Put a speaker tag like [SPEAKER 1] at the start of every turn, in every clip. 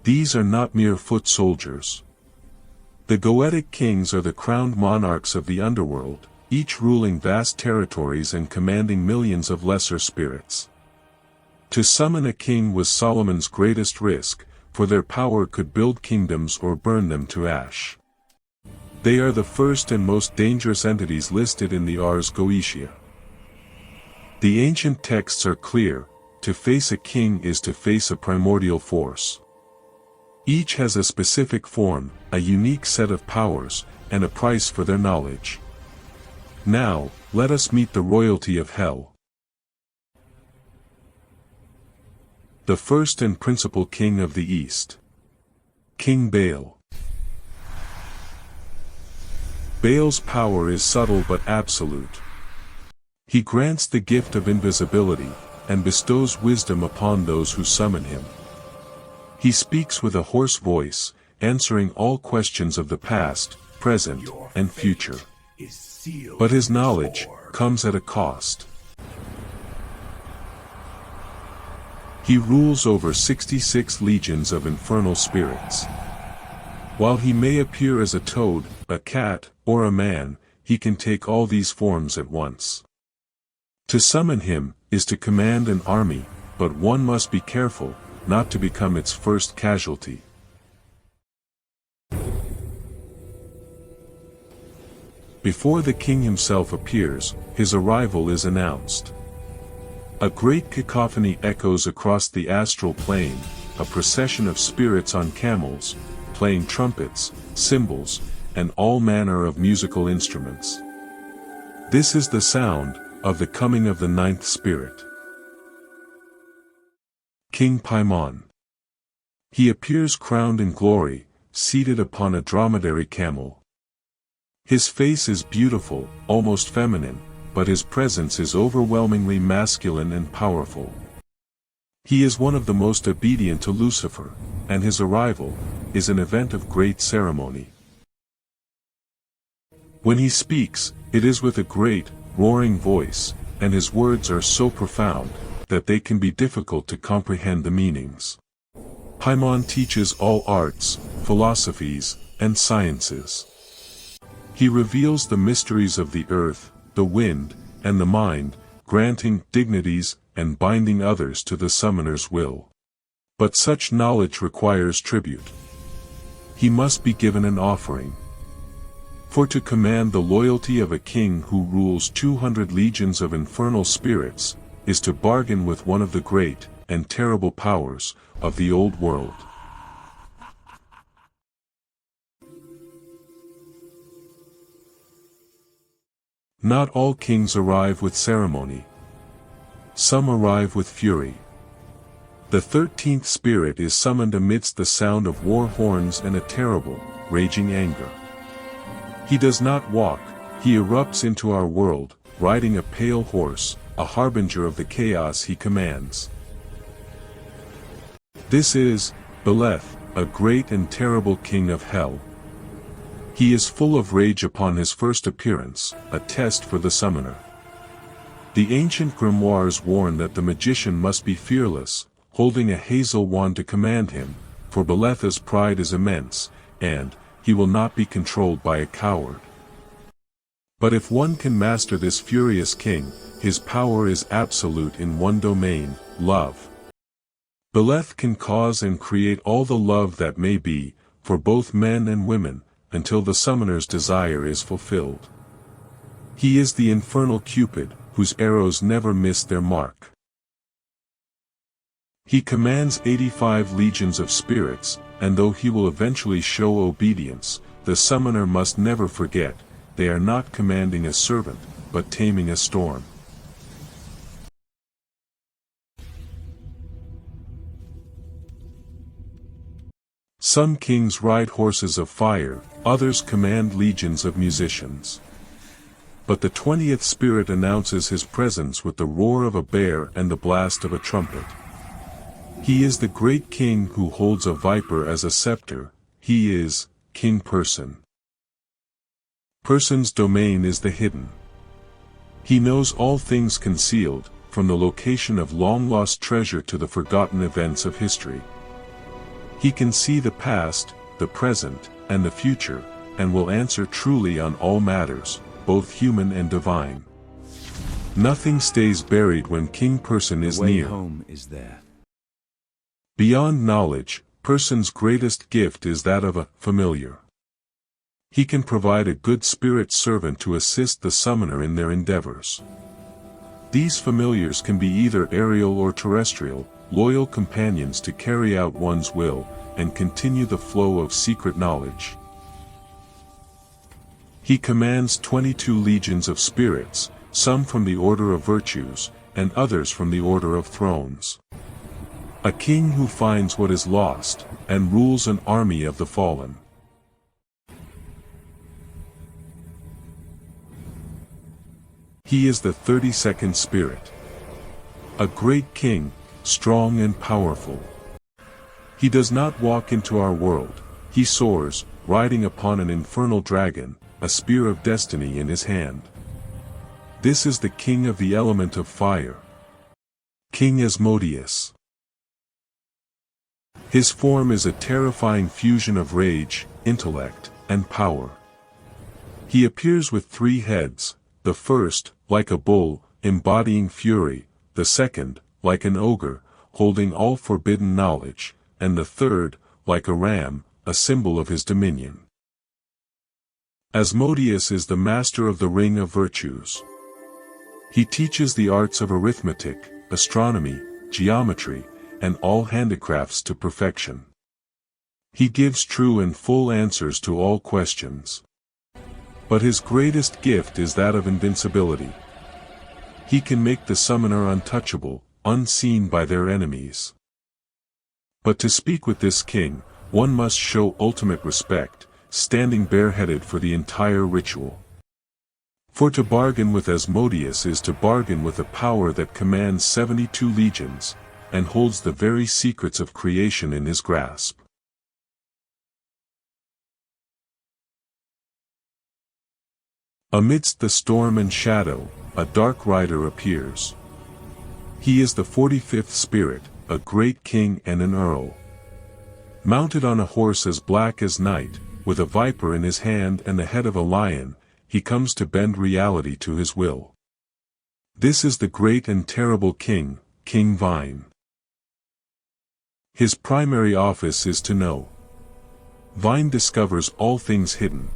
[SPEAKER 1] These are not mere foot soldiers. The Goetic kings are the crowned monarchs of the underworld, each ruling vast territories and commanding millions of lesser spirits. To summon a king was Solomon's greatest risk, for their power could build kingdoms or burn them to ash. They are the first and most dangerous entities listed in the Ars Goetia. The ancient texts are clear: to face a king is to face a primordial force. Each has a specific form, a unique set of powers, and a price for their knowledge. Now, let us meet the royalty of hell. The first and principal king of the East. King Bael. Baal's power is subtle but absolute. He grants the gift of invisibility, and bestows wisdom upon those who summon him. He speaks with a hoarse voice, answering all questions of the past, present, and future. But his knowledge comes at a cost. He rules over 66 legions of infernal spirits. While he may appear as a toad, a cat, or a man, he can take all these forms at once. To summon him is to command an army, but one must be careful not to become its first casualty. Before the king himself appears, his arrival is announced. A great cacophony echoes across the astral plane, a procession of spirits on camels, playing trumpets, cymbals, and all manner of musical instruments. This is the sound of the coming of the ninth spirit. King Paimon. He appears crowned in glory, seated upon a dromedary camel. His face is beautiful, almost feminine, but his presence is overwhelmingly masculine and powerful. He is one of the most obedient to Lucifer, and his arrival is an event of great ceremony. When he speaks, it is with a great, roaring voice, and his words are so profound that they can be difficult to comprehend the meanings. Paimon teaches all arts, philosophies, and sciences. He reveals the mysteries of the earth, the wind, and the mind, granting dignities and binding others to the summoner's will. But such knowledge requires tribute. He must be given an offering. For to command the loyalty of a king who rules 200 legions of infernal spirits, is to bargain with one of the great and terrible powers of the old world. Not all kings arrive with ceremony. Some arrive with fury. The 13th spirit is summoned amidst the sound of war horns and a terrible, raging anger. He does not walk, he erupts into our world, riding a pale horse, a harbinger of the chaos he commands. This is Beleth, a great and terrible king of hell. He is full of rage upon his first appearance, a test for the summoner. The ancient grimoires warn that the magician must be fearless, holding a hazel wand to command him, for Beleth's pride is immense, and he will not be controlled by a coward. But if one can master this furious king, his power is absolute in one domain, love. Beleth can cause and create all the love that may be, for both men and women, until the summoner's desire is fulfilled. He is the infernal Cupid, whose arrows never miss their mark. He commands 85 legions of spirits, and though he will eventually show obedience, the summoner must never forget, they are not commanding a servant, but taming a storm. Some kings ride horses of fire, others command legions of musicians. But the 20th spirit announces his presence with the roar of a bear and the blast of a trumpet. He is the great king who holds a viper as a scepter. He is King Purson. Purson's domain is the hidden. He knows all things concealed, from the location of long-lost treasure to the forgotten events of history. He can see the past, the present, and the future, and will answer truly on all matters, both human and divine. Nothing stays buried when King Purson is near.
[SPEAKER 2] The way home is there.
[SPEAKER 1] Beyond knowledge, Purson's greatest gift is that of a familiar. He can provide a good spirit servant to assist the summoner in their endeavors. These familiars can be either aerial or terrestrial, loyal companions to carry out one's will, and continue the flow of secret knowledge. He commands 22 legions of spirits, some from the order of virtues, and others from the order of thrones. A king who finds what is lost, and rules an army of the fallen. He is the 32nd spirit. A great king, strong and powerful. He does not walk into our world, he soars, riding upon an infernal dragon, a spear of destiny in his hand. This is the king of the element of fire. King Asmodeus. His form is a terrifying fusion of rage, intellect, and power. He appears with 3 heads, the first, like a bull, embodying fury, the second, like an ogre, holding all forbidden knowledge, and the third, like a ram, a symbol of his dominion. Asmodeus is the master of the ring of virtues. He teaches the arts of arithmetic, astronomy, geometry, and all handicrafts to perfection. He gives true and full answers to all questions. But his greatest gift is that of invincibility. He can make the summoner untouchable, unseen by their enemies. But to speak with this king, one must show ultimate respect, standing bareheaded for the entire ritual. For to bargain with Asmodeus is to bargain with a power that commands 72 legions, and holds the very secrets of creation in his grasp. Amidst the storm and shadow, a dark rider appears. He is the 45th spirit, a great king and an earl. Mounted on a horse as black as night, with a viper in his hand and the head of a lion, he comes to bend reality to his will. This is the great and terrible king, King Viné. His primary office is to know. Viné discovers all things hidden.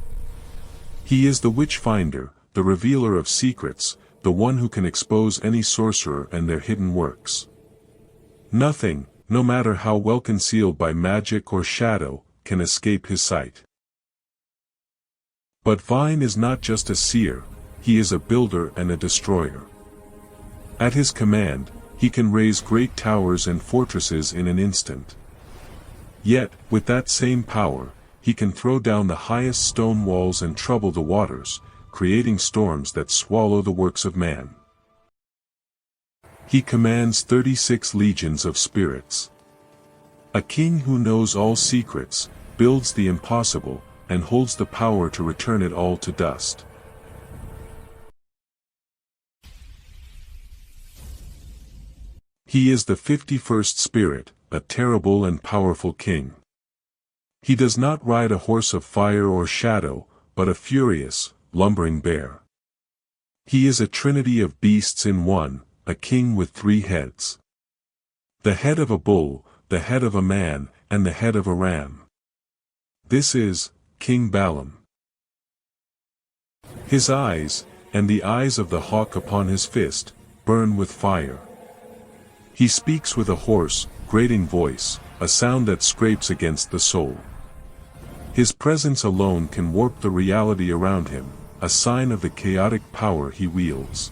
[SPEAKER 1] He is the witch-finder, the revealer of secrets, the one who can expose any sorcerer and their hidden works. Nothing, no matter how well concealed by magic or shadow, can escape his sight. But Viné is not just a seer, he is a builder and a destroyer. At his command, he can raise great towers and fortresses in an instant. Yet, with that same power, he can throw down the highest stone walls and trouble the waters, creating storms that swallow the works of man. He commands 36 legions of spirits. A king who knows all secrets, builds the impossible, and holds the power to return it all to dust. He is the 51st spirit, a terrible and powerful king. He does not ride a horse of fire or shadow, but a furious, lumbering bear. He is a trinity of beasts in one, a king with 3 heads. The head of a bull, the head of a man, and the head of a ram. This is King Balam. His eyes, and the eyes of the hawk upon his fist, burn with fire. He speaks with a hoarse, grating voice, a sound that scrapes against the soul. His presence alone can warp the reality around him, a sign of the chaotic power he wields.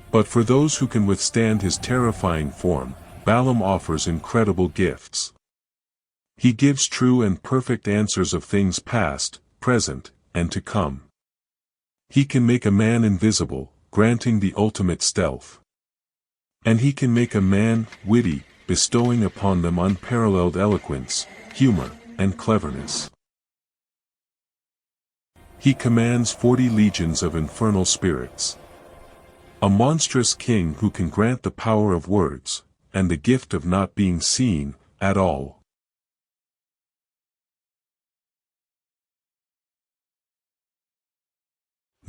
[SPEAKER 1] But for those who can withstand his terrifying form, Balam offers incredible gifts. He gives true and perfect answers of things past, present, and to come. He can make a man invisible, granting the ultimate stealth. And he can make a man witty, bestowing upon them unparalleled eloquence, humor, and cleverness. He commands 40 legions of infernal spirits. A monstrous king who can grant the power of words, and the gift of not being seen, at all.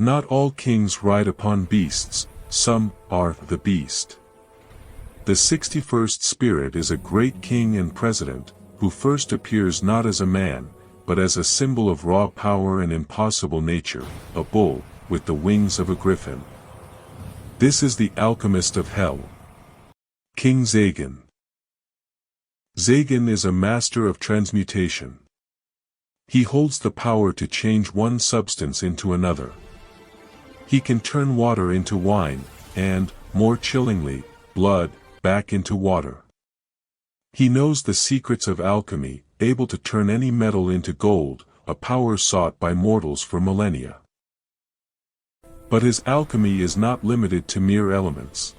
[SPEAKER 1] Not all kings ride upon beasts, some are the beast. The 61st spirit is a great king and president, who first appears not as a man, but as a symbol of raw power and impossible nature, a bull, with the wings of a griffin. This is the alchemist of hell. King Zagan. Zagan is a master of transmutation. He holds the power to change one substance into another. He can turn water into wine, and, more chillingly, blood, back into water. He knows the secrets of alchemy, able to turn any metal into gold, a power sought by mortals for millennia. But his alchemy is not limited to mere elements.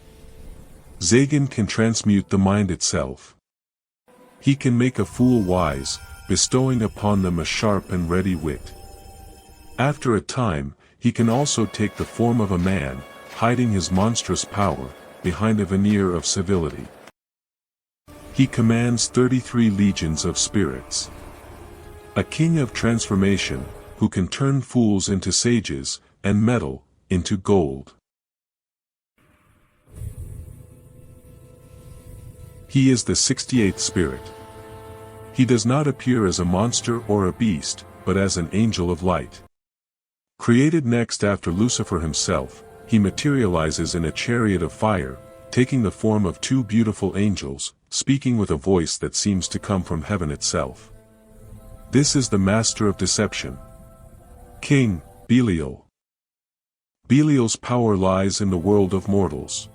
[SPEAKER 1] Zagan can transmute the mind itself. He can make a fool wise, bestowing upon them a sharp and ready wit. After a time, he can also take the form of a man, hiding his monstrous power behind a veneer of civility. He commands 33 legions of spirits. A king of transformation, who can turn fools into sages, and metal into gold. He is the 68th spirit. He does not appear as a monster or a beast, but as an angel of light. Created next after Lucifer himself, he materializes in a chariot of fire, taking the form of two beautiful angels, speaking with a voice that seems to come from heaven itself. This is the master of deception. King Belial. Belial's power lies in the world of mortals.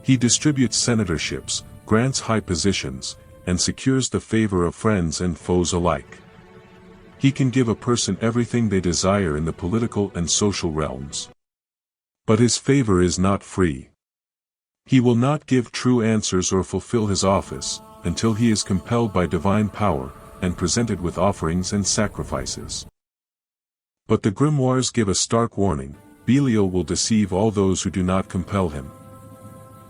[SPEAKER 1] He distributes senatorships, grants high positions, and secures the favor of friends and foes alike. He can give a person everything they desire in the political and social realms. But his favor is not free. He will not give true answers or fulfill his office, until he is compelled by divine power, and presented with offerings and sacrifices. But the grimoires give a stark warning: Belial will deceive all those who do not compel him.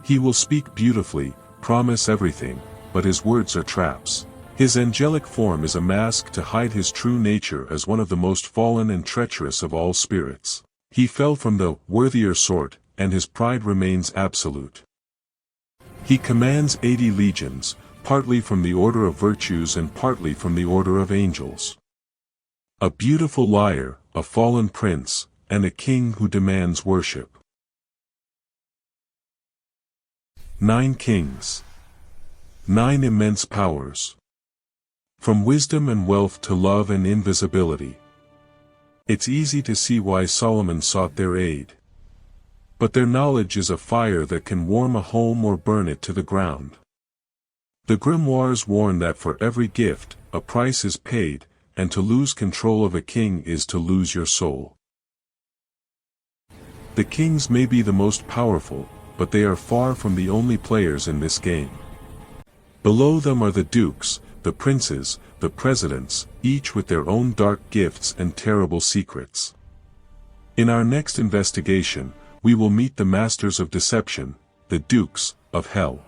[SPEAKER 1] He will speak beautifully, promise everything, but his words are traps. His angelic form is a mask to hide his true nature as one of the most fallen and treacherous of all spirits. He fell from the worthier sort, and his pride remains absolute. He commands 80 legions, partly from the order of virtues and partly from the order of angels. A beautiful liar, a fallen prince, and a king who demands worship. 9 kings. 9 immense powers. From wisdom and wealth to love and invisibility. It's easy to see why Solomon sought their aid. But their knowledge is a fire that can warm a home or burn it to the ground. The grimoires warn that for every gift, a price is paid, and to lose control of a king is to lose your soul. The kings may be the most powerful, but they are far from the only players in this game. Below them are the dukes, the princes, the presidents, each with their own dark gifts and terrible secrets. In our next investigation, we will meet the masters of deception, the dukes of hell.